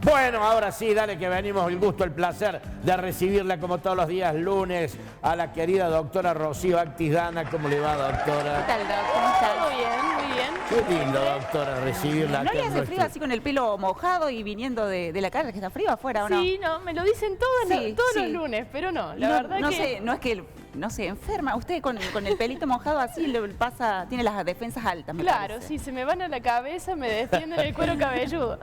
Bueno, ahora sí, dale que venimos, el gusto, el placer de recibirla como todos los días lunes a la querida doctora Rocío Actis-Dana. ¿Cómo le va, doctora? ¿Qué tal, Doc? ¿Cómo estás? Muy bien, muy bien. Qué lindo, doctora, recibirla. ¿No acá le en hace frío así con el pelo mojado y viniendo de la calle, que está frío afuera o no? Sí, no, me lo dicen todos los lunes, pero no, la verdad no que... sé, no es que no se enferma. Usted con el pelito mojado así le pasa, tiene las defensas altas, me Claro, parece. si se me van a la cabeza, me defienden el cuero cabelludo.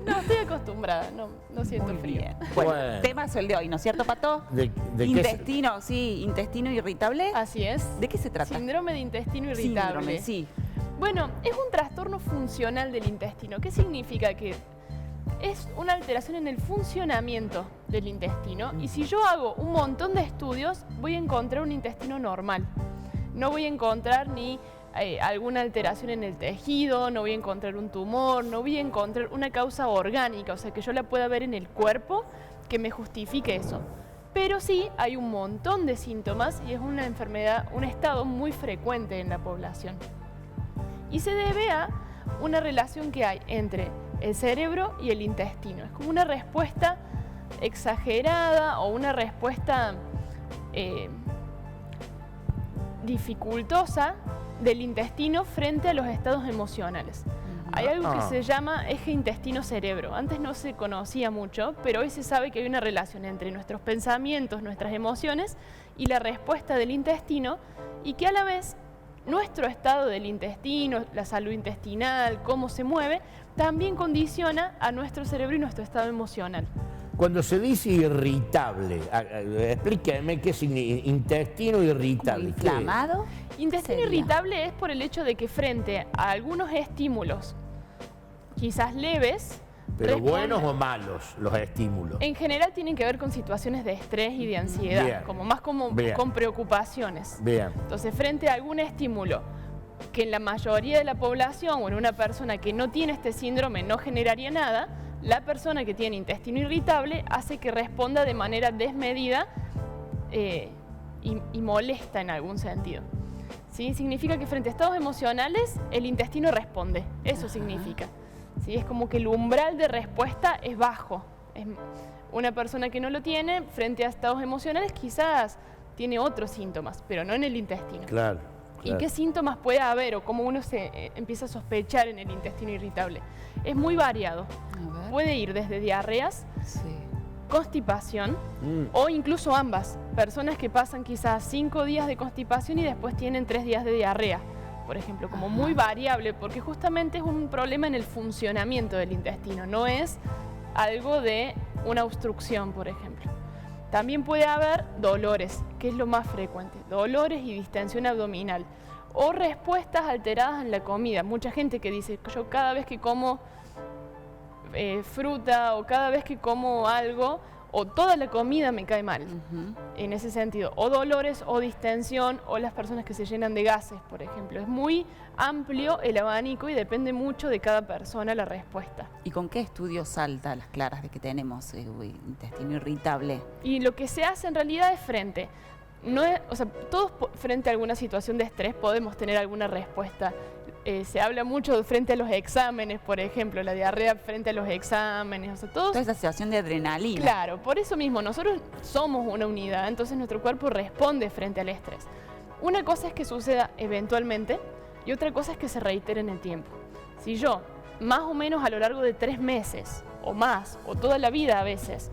No, estoy acostumbrada, no siento Muy frío. bien. Bueno, Bueno. temazo el de hoy, ¿no es cierto, Pato? ¿De qué Intestino, sí, intestino irritable. Así es. ¿De qué se trata? Síndrome de intestino irritable. Síndrome, sí. Bueno, es un trastorno funcional del intestino. ¿Qué significa? Que es una alteración en el funcionamiento del intestino, y si yo hago un montón de estudios voy a encontrar un intestino normal. No voy a encontrar ni alguna alteración en el tejido, no voy a encontrar un tumor, no voy a encontrar una causa orgánica, o sea, que yo la pueda ver en el cuerpo que me justifique eso. Pero sí hay un montón de síntomas y es una enfermedad, un estado muy frecuente en la población. Y se debe a una relación que hay entre el cerebro y el intestino. Es como una respuesta exagerada o una respuesta dificultosa del intestino frente a los estados emocionales. Hay algo que se llama eje intestino-cerebro. Antes no se conocía mucho, pero hoy se sabe que hay una relación entre nuestros pensamientos, nuestras emociones y la respuesta del intestino, y que a la vez nuestro estado del intestino, la salud intestinal, cómo se mueve, también condiciona a nuestro cerebro y nuestro estado emocional. Cuando se dice irritable, explíqueme qué significa intestino irritable. ¿Inflamado? Intestino Sería. irritable es por el hecho de que frente a algunos estímulos, quizás leves, ¿Pero responde- buenos o malos los estímulos? En general tienen que ver con situaciones de estrés y de ansiedad, Bien. como más como Bien. con preocupaciones. Bien. Entonces, frente a algún estímulo que en la mayoría de la población o en una persona que no tiene este síndrome no generaría nada, la persona que tiene intestino irritable hace que responda de manera desmedida y molesta en algún sentido. ¿Sí? Significa que frente a estados emocionales el intestino responde, eso significa. ¿Sí? Es como que el umbral de respuesta es bajo. Una persona que no lo tiene frente a estados emocionales quizás tiene otros síntomas, pero no en el intestino. Claro. ¿Y qué síntomas puede haber o cómo uno se empieza a sospechar en el intestino irritable? Es muy variado. A ver. Puede ir desde diarreas, Sí. constipación o incluso ambas. Personas que pasan quizás 5 días de constipación y después tienen 3 días de diarrea, por ejemplo, como muy variable, porque justamente es un problema en el funcionamiento del intestino, no es algo de una obstrucción, por ejemplo. También puede haber dolores, que es lo más frecuente, dolores y distensión abdominal, o respuestas alteradas en la comida. Mucha gente que dice, yo cada vez que como fruta o cada vez que como algo, o toda la comida me cae mal, en ese sentido, o dolores o distensión, o las personas que se llenan de gases, por ejemplo. Es muy amplio el abanico y depende mucho de cada persona la respuesta. ¿Y con qué estudios salta a las claras de que tenemos intestino irritable? Y lo que se hace en realidad es frente. No es, o sea, todos frente a alguna situación de estrés podemos tener alguna respuesta. Se habla mucho de frente a los exámenes, por ejemplo, la diarrea frente a los exámenes, o sea, todos... Toda esa situación de adrenalina. Claro, por eso mismo, nosotros somos una unidad, entonces nuestro cuerpo responde frente al estrés. Una cosa es que suceda eventualmente y otra cosa es que se reitere en el tiempo. Si yo, más o menos a lo largo de 3 meses o más, o toda la vida a veces,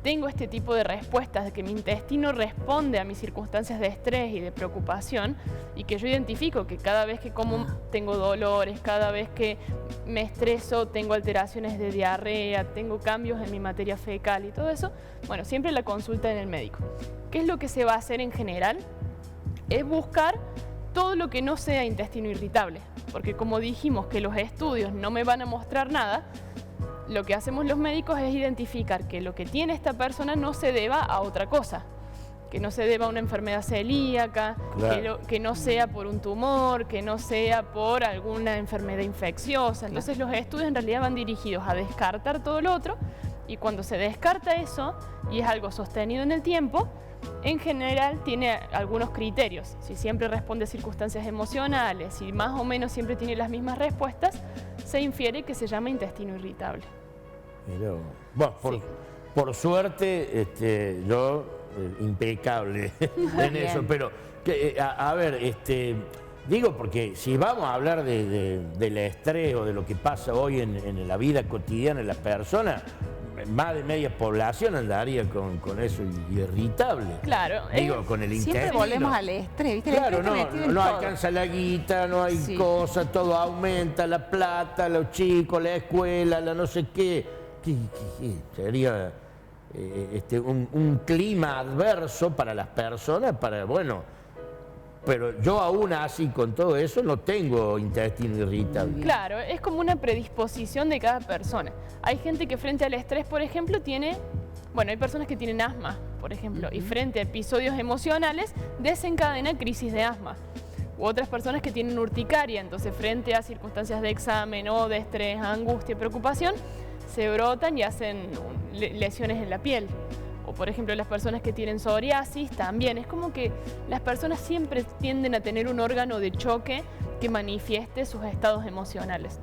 tengo este tipo de respuestas, de que mi intestino responde a mis circunstancias de estrés y de preocupación, y que yo identifico que cada vez que como tengo dolores, cada vez que me estreso tengo alteraciones de diarrea, tengo cambios en mi materia fecal y todo eso, bueno, siempre la consulta en el médico. ¿Qué es lo que se va a hacer en general? Es buscar todo lo que no sea intestino irritable, porque como dijimos que los estudios no me van a mostrar nada, lo que hacemos los médicos es identificar que lo que tiene esta persona no se deba a otra cosa, que no se deba a una enfermedad celíaca, Claro. que no sea por un tumor, que no sea por alguna enfermedad infecciosa. Entonces los estudios en realidad van dirigidos a descartar todo lo otro, y cuando se descarta eso y es algo sostenido en el tiempo, en general tiene algunos criterios. Si siempre responde a circunstancias emocionales, si más o menos siempre tiene las mismas respuestas, se infiere que se llama intestino irritable. Mirá vos. Bueno, por suerte, yo impecable en eso, pero a ver, digo, porque si vamos a hablar del estrés o de lo que pasa hoy en la vida cotidiana de las personas, más de media población andaría con eso irritable. Claro. Digo, con el intestino. Siempre volvemos al estrés, ¿viste? El Claro, estrés está metido en no todo. alcanza la guita, no hay cosas, todo aumenta, la plata, los chicos, la escuela, la no sé qué. ¿Qué sería un clima adverso para las personas? Pero yo aún así con todo eso no tengo intestino irritable. Claro, es como una predisposición de cada persona. Hay gente que frente al estrés, por ejemplo, hay personas que tienen asma, por ejemplo, y frente a episodios emocionales desencadena crisis de asma. U otras personas que tienen urticaria, entonces frente a circunstancias de examen o de estrés, angustia, preocupación, se brotan y hacen lesiones en la piel. O por ejemplo las personas que tienen psoriasis también. Es como que las personas siempre tienden a tener un órgano de choque que manifieste sus estados emocionales.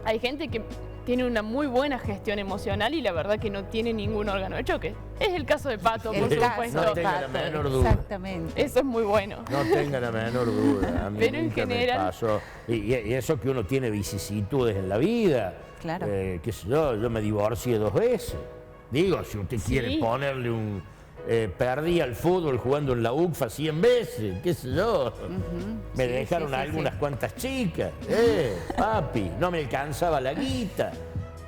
Hay gente que tiene una muy buena gestión emocional y la verdad que no tiene ningún órgano de choque. Es el caso de Pato, por supuesto. No tenga la menor duda. Exactamente. Eso es muy bueno. No tenga la menor duda. A mí Pero en nunca general- me pasó. Y eso que uno tiene vicisitudes en la vida. Claro. Qué sé yo me divorcié 2 veces. Digo, si usted quiere ponerle un... perdí al fútbol jugando en la UCFA 100 veces, qué sé yo. Me Sí, dejaron sí, sí, algunas sí. cuantas chicas. Papi, no me alcanzaba la guita.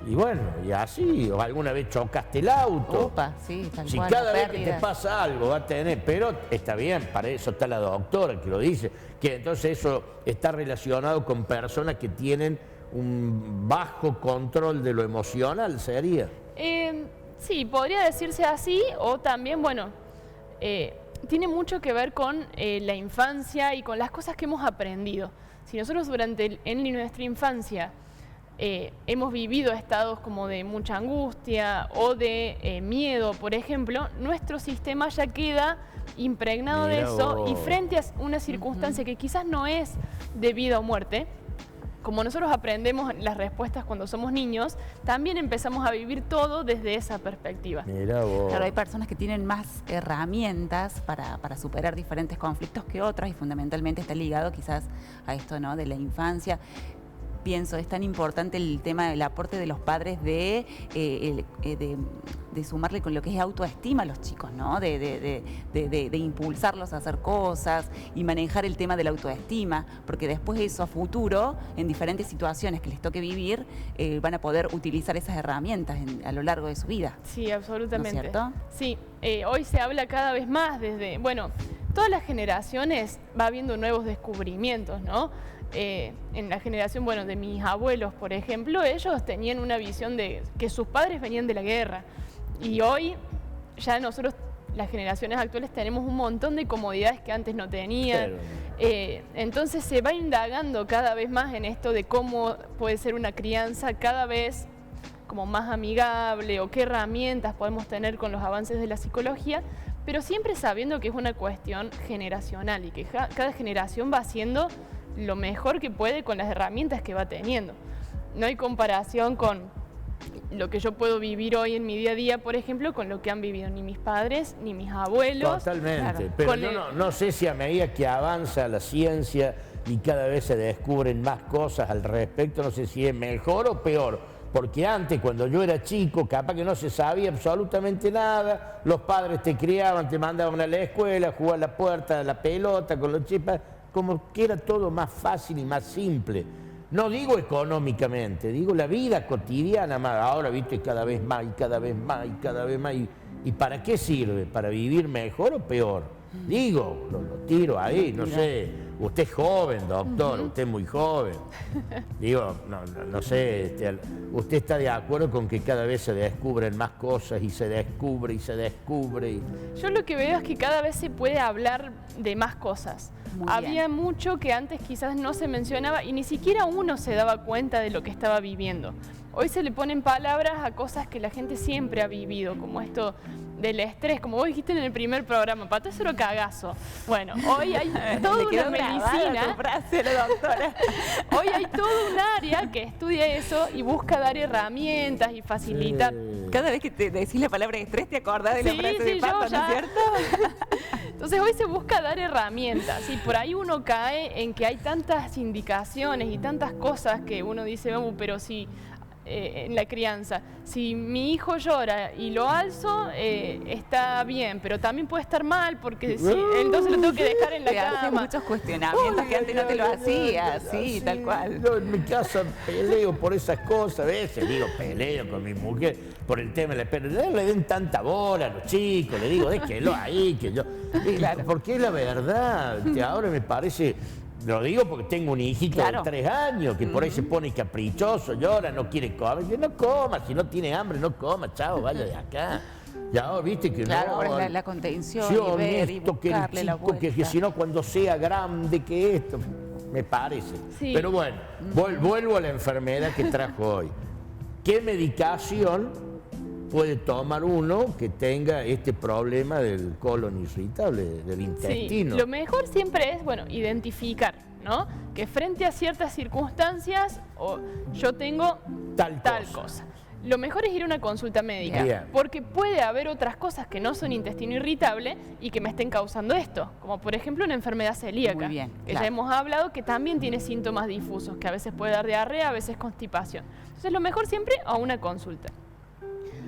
Y bueno, y así, o alguna vez chocaste el auto. Opa, sí, tal Si cual. cada vez que te pérdida. pasa algo va a tener, pero está bien, para eso está la doctora que lo dice, que entonces eso está relacionado con personas que tienen un bajo control de lo emocional, ¿sería? Sí, podría decirse así, o también, tiene mucho que ver con la infancia y con las cosas que hemos aprendido. Si nosotros en nuestra infancia hemos vivido estados como de mucha angustia o de miedo, por ejemplo, nuestro sistema ya queda impregnado de Mirá eso vos. y frente a una circunstancia que quizás no es de vida o muerte, como nosotros aprendemos las respuestas cuando somos niños, también empezamos a vivir todo desde esa perspectiva. Mirá vos. Claro, hay personas que tienen más herramientas para superar diferentes conflictos que otras y fundamentalmente está ligado quizás a esto, ¿no?, de la infancia. Pienso, es tan importante el tema del aporte de los padres de sumarle con lo que es autoestima a los chicos, ¿no? De impulsarlos a hacer cosas y manejar el tema de la autoestima, porque después eso a futuro, en diferentes situaciones que les toque vivir, van a poder utilizar esas herramientas a lo largo de su vida. Sí, absolutamente. ¿No es cierto? Sí, hoy se habla cada vez más todas las generaciones va habiendo nuevos descubrimientos, ¿no? En la generación, de mis abuelos, por ejemplo, ellos tenían una visión de que sus padres venían de la guerra. Y hoy, ya nosotros, las generaciones actuales, tenemos un montón de comodidades que antes no tenían. Entonces se va indagando cada vez más en esto de cómo puede ser una crianza cada vez como más amigable o qué herramientas podemos tener con los avances de la psicología, pero siempre sabiendo que es una cuestión generacional y que cada generación va haciendo lo mejor que puede con las herramientas que va teniendo. No hay comparación con lo que yo puedo vivir hoy en mi día a día, por ejemplo, con lo que han vivido ni mis padres ni mis abuelos. Totalmente, Claro. pero Con yo no sé si a medida que avanza la ciencia y cada vez se descubren más cosas al respecto, no sé si es mejor o peor. Porque antes, cuando yo era chico, capaz que no se sabía absolutamente nada, los padres te criaban, te mandaban a la escuela, a jugar a la puerta, a la pelota, con los chipas, como que era todo más fácil y más simple. No digo económicamente, digo la vida cotidiana más. Ahora, viste, cada vez más y cada vez más y cada vez más. ¿Y para qué sirve? ¿Para vivir mejor o peor? Digo, lo tiro ahí, no sé. Usted es joven, doctor, usted es muy joven. Digo, no sé, ¿usted está de acuerdo con que cada vez se descubren más cosas y se descubre y se descubre? Yo lo que veo es que cada vez se puede hablar de más cosas. Muy Había bien. mucho que antes quizás no se mencionaba y ni siquiera uno se daba cuenta de lo que estaba viviendo. Hoy se le ponen palabras a cosas que la gente siempre ha vivido, como esto del estrés, como vos dijiste en el primer programa, Pato, eso era cagazo. Bueno, hoy hay toda una medicina. Frase, la doctora. Hoy hay todo un área que estudia eso y busca dar herramientas y facilitar. Cada vez que te decís la palabra estrés, te acordás de la frase de Pato, ¿no es cierto? Entonces hoy se busca dar herramientas y por ahí uno cae en que hay tantas indicaciones y tantas cosas que uno dice, vamos, pero si en la crianza, si mi hijo llora y lo alzo, está bien, pero también puede estar mal porque entonces lo tengo que dejar en la te hace cama. Muchos cuestionamientos que antes no te lo hacías, sí, tal cual. Yo en mi casa peleo por esas cosas, a veces digo peleo con mi mujer por el tema de la pero no le den tanta bola a los chicos, le digo, déjenlo ahí, que yo... Claro. Porque es la verdad, que ahora me parece... Lo digo porque tengo un hijito de 3 años que por ahí se pone caprichoso, llora, no quiere comer. Que no coma, si no tiene hambre, no coma, chao, vaya de acá. Ya, viste que claro, no. Ahora es la contención y ver y buscarle la vuelta. Que si no, cuando sea grande que esto, me parece. Sí. Pero bueno, vuelvo a la enfermedad que trajo hoy. ¿Qué medicación puede tomar uno que tenga este problema del colon irritable, del intestino? Sí, lo mejor siempre es, bueno, identificar, ¿no? Que frente a ciertas circunstancias yo tengo tal cosa. Lo mejor es ir a una consulta médica, Bien. porque puede haber otras cosas que no son intestino irritable y que me estén causando esto, como por ejemplo una enfermedad celíaca, Muy bien, que claro. ya hemos hablado que también tiene síntomas difusos, que a veces puede dar diarrea, a veces constipación. Entonces lo mejor siempre a una consulta.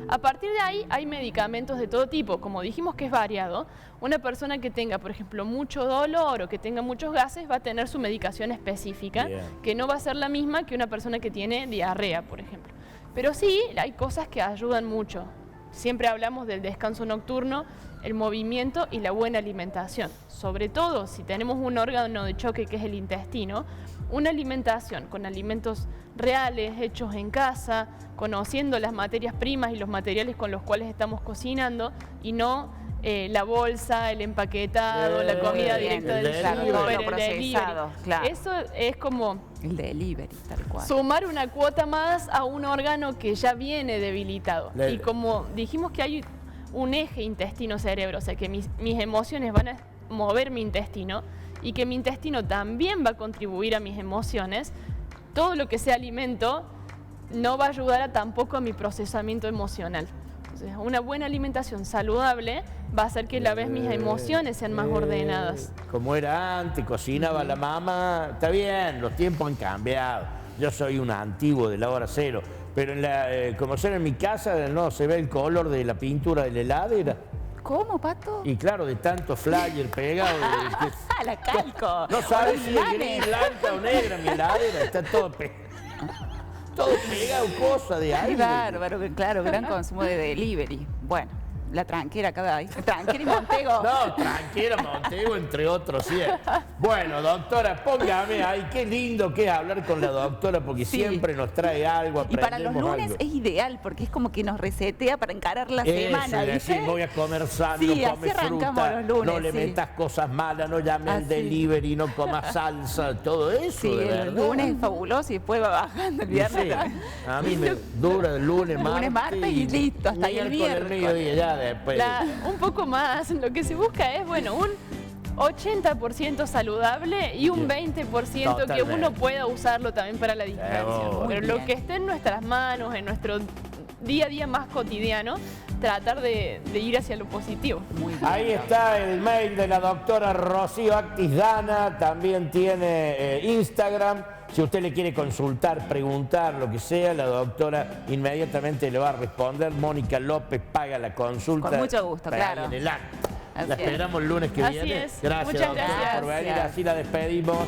A partir de ahí hay medicamentos de todo tipo, como dijimos que es variado. Una persona que tenga, por ejemplo, mucho dolor o que tenga muchos gases va a tener su medicación específica, que no va a ser la misma que una persona que tiene diarrea, por ejemplo. Pero sí, hay cosas que ayudan mucho. Siempre hablamos del descanso nocturno, el movimiento y la buena alimentación. Sobre todo si tenemos un órgano de choque que es el intestino, una alimentación con alimentos reales, hechos en casa, conociendo las materias primas y los materiales con los cuales estamos cocinando y no la bolsa, el empaquetado, la comida directa del súper, el delivery. Claro. Eso es como el delivery, tal cual. sumar una cuota más a un órgano que ya viene debilitado. Y como dijimos que hay un eje intestino-cerebro, o sea que mis emociones van a mover mi intestino y que mi intestino también va a contribuir a mis emociones, todo lo que sea alimento no va a ayudar tampoco a mi procesamiento emocional. Entonces, una buena alimentación saludable va a hacer que a la vez mis emociones sean más ordenadas. Como era antes, cocinaba la mamá, está bien, los tiempos han cambiado. Yo soy un antiguo de la hora cero, pero como son en mi casa no se ve el color de la pintura de la heladera. ¿Cómo, Pato? Y claro, de tanto flyer pegado. La calco. No sabes si es gris, blanca o negra mi heladera, está todo pegado, cosa de aire. Qué bárbaro, claro, gran consumo de delivery. Bueno, la tranquera cada vez. Tranquera y Montego. No, tranquera, Montego, entre otros 100. Bueno, doctora, póngame ahí, qué lindo que es hablar con la doctora, porque siempre nos trae algo, Y para aprendemos los lunes algo. es ideal, porque es como que nos resetea para encarar la semana, Es ¿viste? decir, voy a comer sano, Sí, no come así arrancamos fruta, los lunes, no le sí. metas cosas malas, no llames al Así. delivery, no comas salsa, todo eso, Sí, de el verdad. lunes es fabuloso y después va bajando el viernes. Sí, a mí me dura el lunes, martes y listo, hasta ahí el miércoles, miércoles. mediodía, ya después. Un poco más, lo que se busca es, bueno, un 80% saludable y un 20% que Totalmente. uno pueda usarlo también para la distancia. Muy Pero bien. lo que esté en nuestras manos, en nuestro día a día más cotidiano, tratar de ir hacia lo positivo. Muy bien. Ahí está el mail de la doctora Rocío Actis-Dana, también tiene Instagram. Si usted le quiere consultar, preguntar, lo que sea, la doctora inmediatamente le va a responder. Mónica López paga la consulta. Con mucho gusto, para claro. ahí en el acto. Así La es. esperamos el lunes que Así viene. es. Gracias, Muchas doctora, por gracias. venir. Así la despedimos.